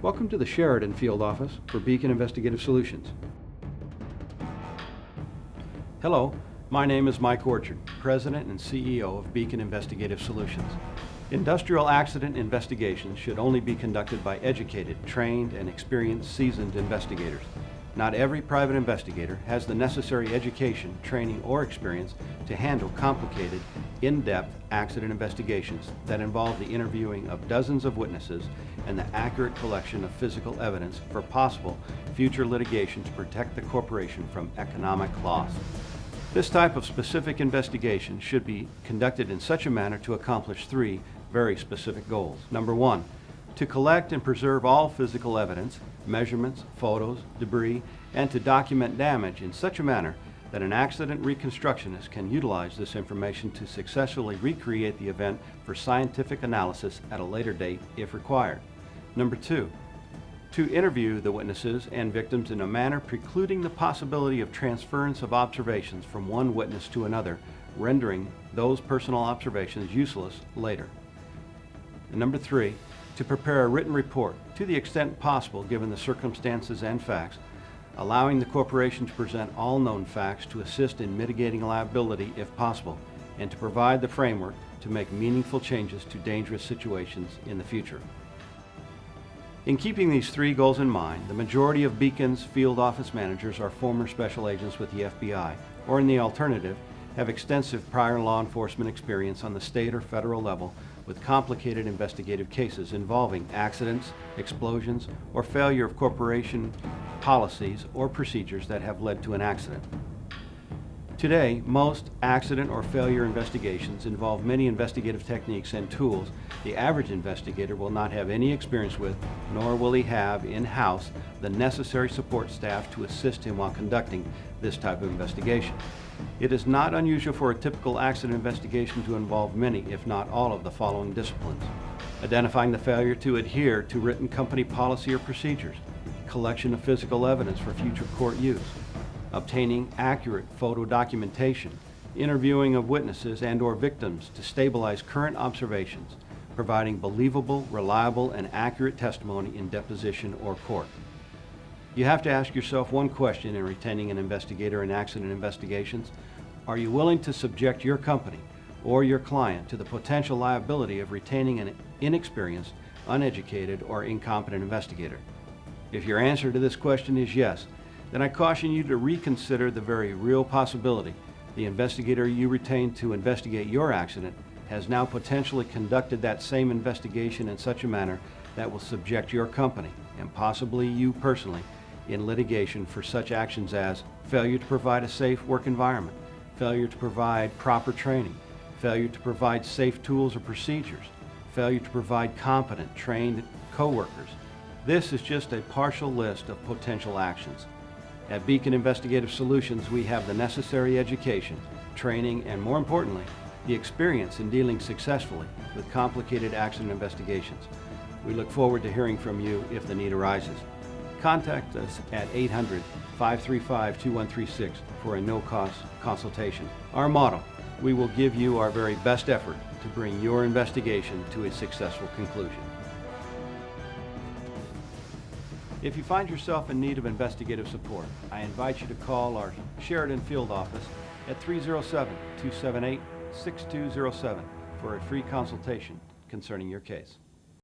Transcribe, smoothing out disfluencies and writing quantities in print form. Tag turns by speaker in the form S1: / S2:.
S1: Welcome to the Sheridan Field Office for Beacon Investigative Solutions. Hello, my name is Mike Orchard, President and CEO of Beacon Investigative Solutions. Industrial accident investigations should only be conducted by educated, trained, and experienced seasoned investigators. Not every private investigator has the necessary education, training, or experience to handle complicated, in-depth accident investigations that involve the interviewing of dozens of witnesses and the accurate collection of physical evidence for possible future litigation to protect the corporation from economic loss. This type of specific investigation should be conducted in such a manner to accomplish three very specific goals. Number one, to collect and preserve all physical evidence, measurements, photos, debris, and to document damage in such a manner that an accident reconstructionist can utilize this information to successfully recreate the event for scientific analysis at a later date if required. Number two, to interview the witnesses and victims in a manner precluding the possibility of transference of observations from one witness to another, rendering those personal observations useless later. And number three, to prepare a written report to the extent possible given the circumstances and facts, allowing the corporation to present all known facts to assist in mitigating liability if possible, and to provide the framework to make meaningful changes to dangerous situations in the future. In keeping these three goals in mind, the majority of Beacon's field office managers are former special agents with the FBI, or in the alternative, have extensive prior law enforcement experience on the state or federal level with complicated investigative cases involving accidents, explosions, or failure of corporation policies or procedures that have led to an accident. Today, most accident or failure investigations involve many investigative techniques and tools the average investigator will not have any experience with, nor will he have in-house the necessary support staff to assist him while conducting this type of investigation. It is not unusual for a typical accident investigation to involve many, if not all, of the following disciplines: identifying the failure to adhere to written company policy or procedures, collection of physical evidence for future court use, obtaining accurate photo documentation, interviewing of witnesses and/or victims to stabilize current observations, providing believable, reliable, and accurate testimony in deposition or court. You have to ask yourself one question in retaining an investigator in accident investigations: are you willing to subject your company or your client to the potential liability of retaining an inexperienced, uneducated, or incompetent investigator? If your answer to this question is yes, then I caution you to reconsider the very real possibility the investigator you retained to investigate your accident has now potentially conducted that same investigation in such a manner that will subject your company, and possibly you personally, in litigation for such actions as failure to provide a safe work environment, failure to provide proper training, failure to provide safe tools or procedures, failure to provide competent, trained co-workers. This is just a partial list of potential actions. At Beacon Investigative Solutions, we have the necessary education, training, and more importantly, the experience in dealing successfully with complicated accident investigations. We look forward to hearing from you if the need arises. Contact us at 800-535-2136 for a no-cost consultation. Our motto: we will give you our very best effort to bring your investigation to a successful conclusion. If you find yourself in need of investigative support, I invite you to call our Sheridan Field Office at 307-278-6207 for a free consultation concerning your case.